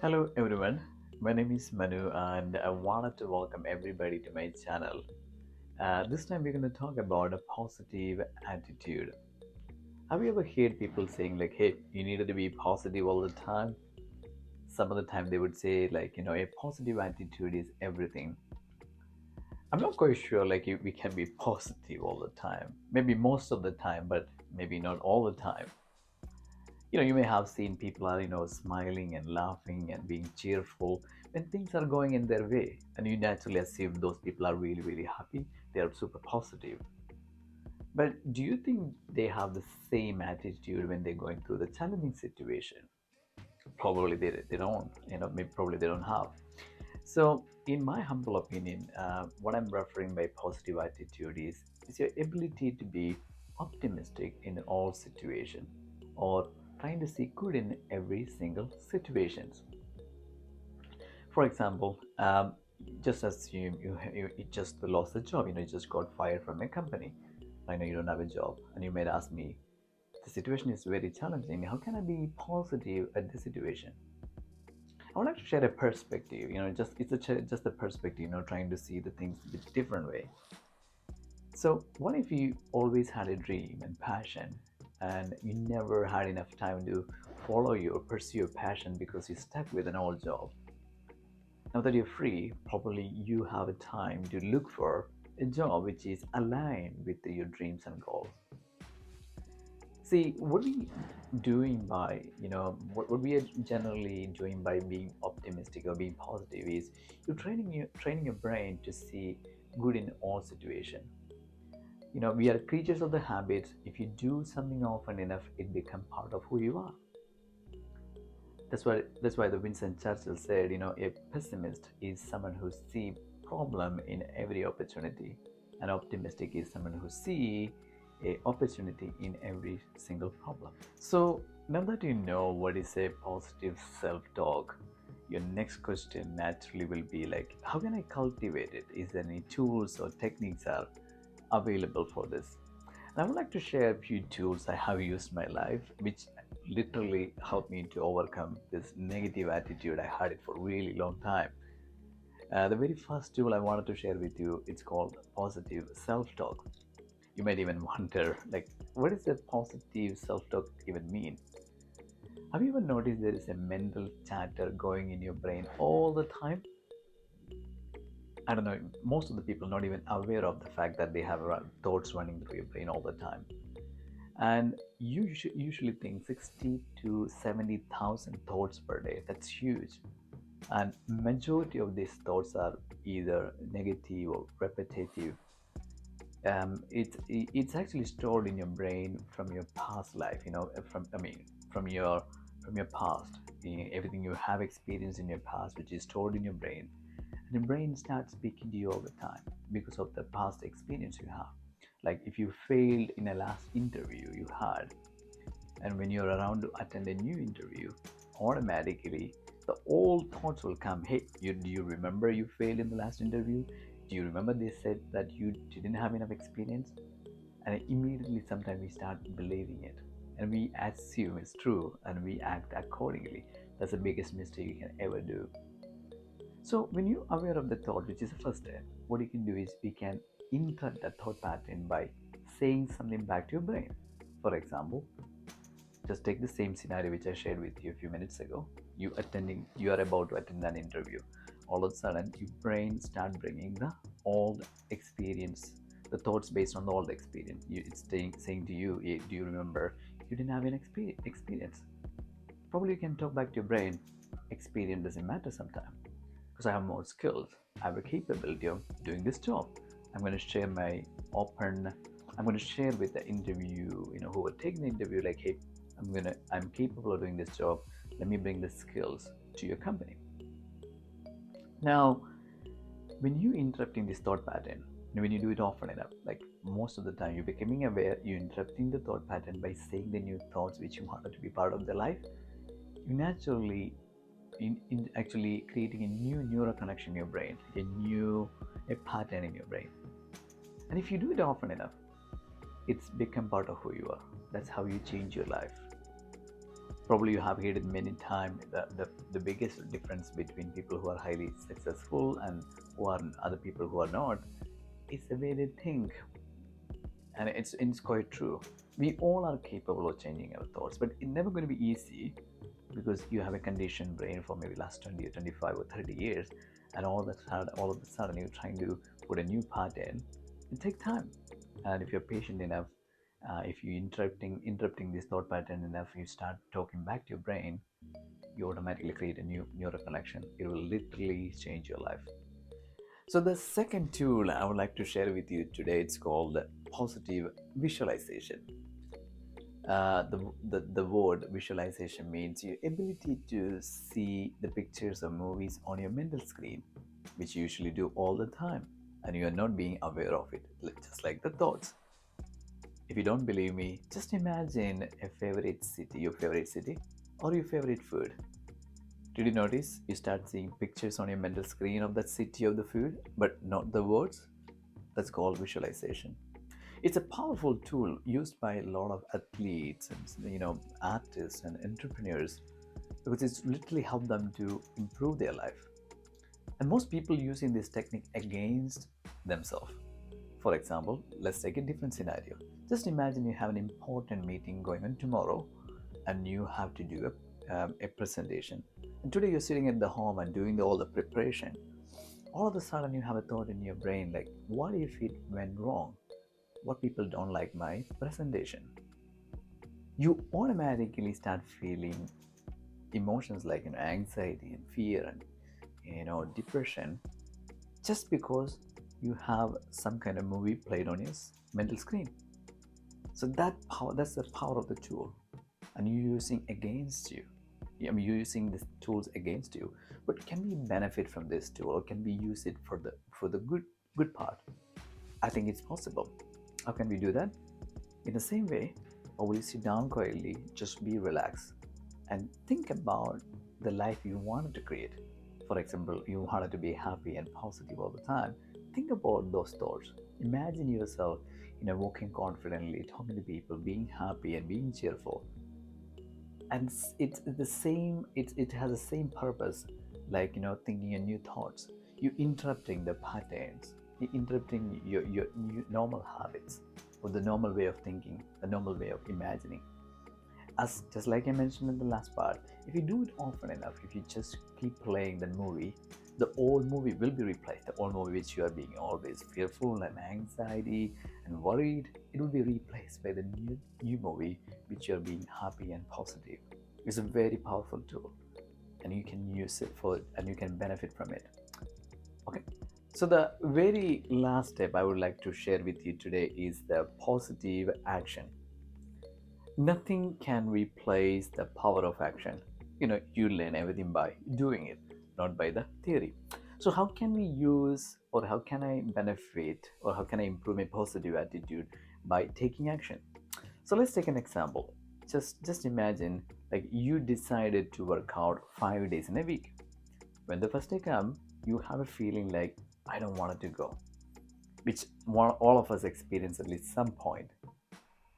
Hello everyone, my name is Manu and I wanted to welcome everybody to my channel. This time we're going to talk about a positive attitude. Have you ever heard people saying like, hey, you needed to be positive all the time? Some of the time they would say like, a positive attitude is everything. I'm not quite sure like if we can be positive all the time. Maybe most of the time, but maybe not all the time. You may have seen people are smiling and laughing and being cheerful when things are going in their way, and you naturally assume those people are really really happy, they are super positive. But do you think they have the same attitude when they're going through the challenging situation? Probably they don't, maybe probably they don't have. So in my humble opinion, what I'm referring by positive attitude is your ability to be optimistic in all situations, or trying to see good in every single situations. For example, just assume you just lost a job. You just got fired from a company. I know you don't have a job, and you might ask me, the situation is very challenging. How can I be positive at the situation? I would like to share a perspective. Just just a perspective. Trying to see the things a bit different way. So, what if you always had a dream and passion, and you never had enough time to follow your pursue your passion because you're stuck with an old job? Now that you're free, probably you have a time to look for a job which is aligned with your dreams and goals. See, what we doing by, what we are generally doing by being optimistic or being positive is you're training your brain to see good in all situations. We are creatures of the habits. If you do something often enough, it becomes part of who you are. That's why the Winston Churchill said, a pessimist is someone who see problem in every opportunity. An optimistic is someone who see a opportunity in every single problem. So now that you know what is a positive self-talk, your next question naturally will be like, how can I cultivate it? Is there any tools or techniques are available for this? And I would like to share a few tools I have used in my life, which literally helped me to overcome this negative attitude. I had it for a really long time. The very first tool I wanted to share with you, it's called positive self-talk. You might even wonder, like, what does that positive self-talk even mean? Have you ever noticed there is a mental chatter going in your brain all the time? I don't know, most of the people not even aware of the fact that they have thoughts running through your brain all the time. And you usually think 60 to 70,000 thoughts per day. That's huge. And majority of these thoughts are either negative or repetitive. It's actually stored in your brain from your past life. From your past. Everything you have experienced in your past, which is stored in your brain, and the brain starts speaking to you all the time because of the past experience you have. Like if you failed in a last interview you had, and when you're around to attend a new interview, automatically the old thoughts will come. Hey, do you remember you failed in the last interview? Do you remember they said that you didn't have enough experience? And immediately sometimes we start believing it, and we assume it's true and we act accordingly. That's the biggest mistake you can ever do. So when you're aware of the thought, which is the first step, what you can do is we can interrupt that thought pattern by saying something back to your brain. For example, just take the same scenario which I shared with you a few minutes ago. You are about to attend an interview. All of a sudden, your brain start bringing the old experience, the thoughts based on the old experience. It's saying to you, do you remember you didn't have an experience? Probably you can talk back to your brain. Experience doesn't matter sometimes because I have more skills. I have a capability of doing this job. I'm going to share my open. I'm going to share with the interview, who will take the interview, like, hey, I'm capable of doing this job. Let me bring the skills to your company. Now, when you interrupting this thought pattern, when you do it often enough, like most of the time, you're becoming aware, you're interrupting the thought pattern by saying the new thoughts which you wanted to be part of their life. You naturally in actually creating a new neural connection in your brain, a pattern in your brain. And if you do it often enough, it's become part of who you are. That's how you change your life. Probably you have heard it many times. The biggest difference between people who are highly successful and who are other people who are not is the way they think. And it's quite true. We all are capable of changing our thoughts, but it's never going to be easy because you have a conditioned brain for maybe last 20 or 25 or 30 years, and all of a sudden you're trying to put a new pattern. It takes time, and if you're patient enough, if you interrupting this thought pattern enough, you start talking back to your brain, you automatically create a new neural connection. It will literally change your life. So the second tool I would like to share with you today, it's called positive visualization. The word visualization means your ability to see the pictures or movies on your mental screen, which you usually do all the time, and you are not being aware of it, just like the thoughts. If you don't believe me, just imagine your favorite city, or your favorite food. Did you notice you start seeing pictures on your mental screen of that city or the food, but not the words? That's called visualization. It's a powerful tool used by a lot of athletes and artists and entrepreneurs because it's literally helped them to improve their life. And most people using this technique against themselves. For example, let's take a different scenario. Just imagine you have an important meeting going on tomorrow and you have to do a presentation. And today you're sitting at the home and doing all the preparation. All of a sudden you have a thought in your brain like, what if it went wrong? What people don't like my presentation? You automatically start feeling emotions like anxiety and fear and depression just because you have some kind of movie played on your mental screen. So that's the power of the tool, and you're using against you. I mean, you're using these tools against you. But can we benefit from this tool, or can we use it for the good part? I think it's possible. How can we do that? In the same way, or will you sit down quietly, just be relaxed, and think about the life you wanted to create. For example, you wanted to be happy and positive all the time. Think about those thoughts. Imagine yourself, walking confidently, talking to people, being happy and being cheerful. And it's the same. It has the same purpose, like thinking a new thoughts. You interrupting the patterns. You interrupting your new normal habits, or the normal way of thinking, the normal way of imagining. As just like I mentioned in the last part, if you do it often enough, if you just keep playing the movie, the old movie will be replaced. The old movie which you are being always fearful and anxiety and worried, it will be replaced by the new movie which you are being happy and positive. It's a very powerful tool, and you can use it and you can benefit from it. Okay. So the very last step I would like to share with you today is the positive action. Nothing can replace the power of action. You learn everything by doing it, not by the theory. So how can we use, or how can I benefit, or how can I improve my positive attitude by taking action? So let's take an example. Just imagine, like, you decided to work out 5 days in a week. When the first day comes, you have a feeling like, I don't want it to go, which all of us experience at least some point.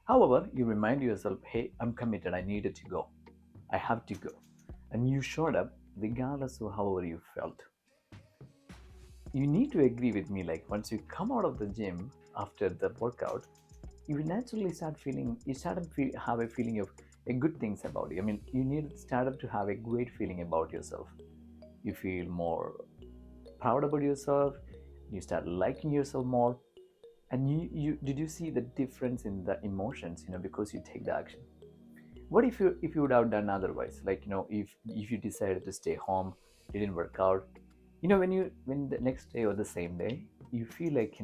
However, you remind yourself, hey, I'm committed, I needed to go, I have to go. And you showed up regardless of however you felt. You need to agree with me, like, once you come out of the gym after the workout, you will naturally have a feeling of a good things about you. I mean, you need started to have a great feeling about yourself. You feel more proud about yourself, you start liking yourself more. And you did you see the difference in the emotions, because you take the action? What if you would have done otherwise, like, if you decided to stay home, didn't work out, when the next day or the same day you feel like,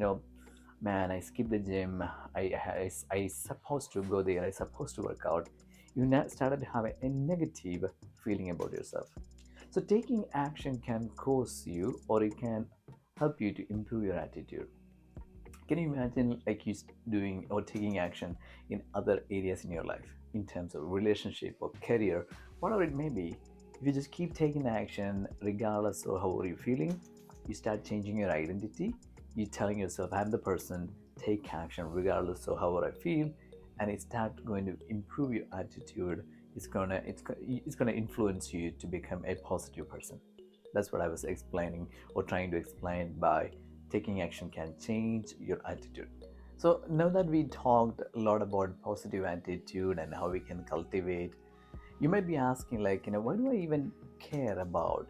man, I skipped the gym, I supposed to go there, I supposed to work out. You started to have a negative feeling about yourself. So taking action can cause you, or it can help you to improve your attitude. Can you imagine, like, you doing or taking action in other areas in your life, in terms of relationship or career, whatever it may be? If you just keep taking action regardless of how you're feeling, you start changing your identity. You're telling yourself, I'm the person, take action regardless of how I feel, and it start going to improve your attitude. it's gonna influence you to become a positive person. That's what I was explaining or trying to explain by taking action can change your attitude. So now that we talked a lot about positive attitude and how we can cultivate, you might be asking, like, why do I even care about,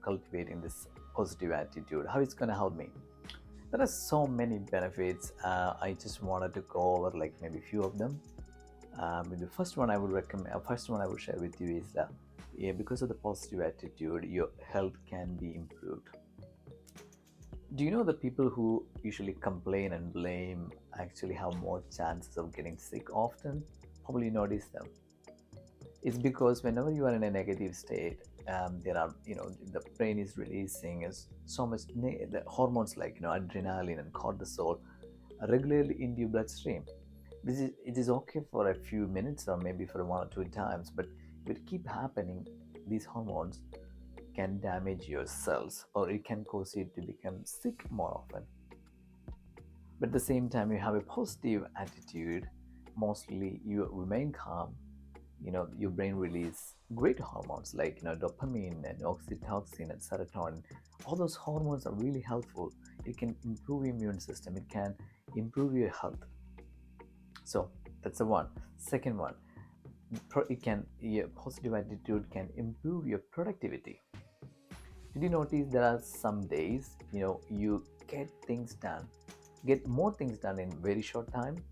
cultivating this positive attitude? How it's gonna help me? There are so many benefits. I just wanted to go over like maybe a few of them. The first one I would recommend, first one I would share with you is that, yeah, because of the positive attitude, your health can be improved. Do you know the people who usually complain and blame actually have more chances of getting sick often? Probably notice them. It's because whenever you are in a negative state, there are, the brain is releasing is so much the hormones like, adrenaline and cortisol regularly in your bloodstream. It is okay for a few minutes or maybe for 1 or 2 times, but if it keep happening, these hormones can damage your cells or it can cause you to become sick more often. But at the same time, you have a positive attitude, mostly you remain calm, your brain release great hormones like, dopamine and oxytocin and serotonin. All those hormones are really helpful. It can improve your immune system, it can improve your health. So that's the one. Second one, your positive attitude can improve your productivity. Did you notice there are some days, you get more things done in very short time,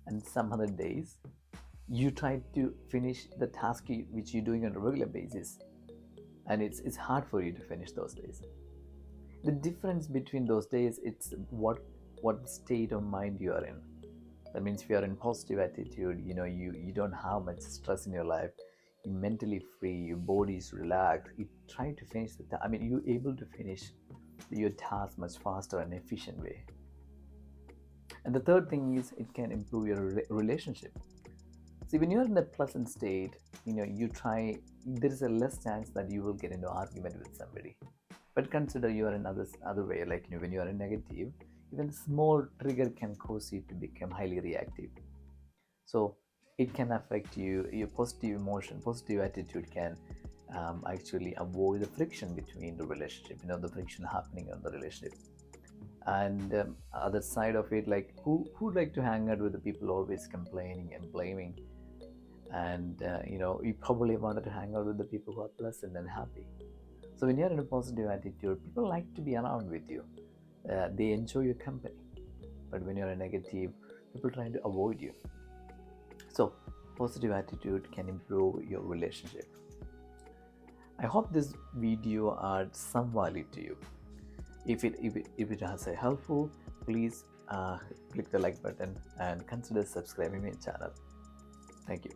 and some other days you try to finish the task which you're doing on a regular basis, and it's hard for you to finish those days. The difference between those days, it's what state of mind you are in. That means if you are in positive attitude, you don't have much stress in your life, you're mentally free, your body is relaxed, you try to finish you're able to finish your task much faster and efficient way. And the third thing is it can improve your relationship. See, when you're in a pleasant state, there is a less chance that you will get into argument with somebody. But consider you are in other way, like, when you are in negative, even a small trigger can cause you to become highly reactive. So it can affect you. Your positive emotion, positive attitude can actually avoid the friction between the relationship. The friction happening in the relationship. And other side of it, like, who like to hang out with the people always complaining and blaming? And you probably wanted to hang out with the people who are pleasant and happy. So when you're in a positive attitude, people like to be around with you. They enjoy your company. But when you're a negative, people trying to avoid you. So positive attitude can improve your relationship. I hope this video adds some value to you. If it has a helpful, please click the like button and consider subscribing my channel. Thank you.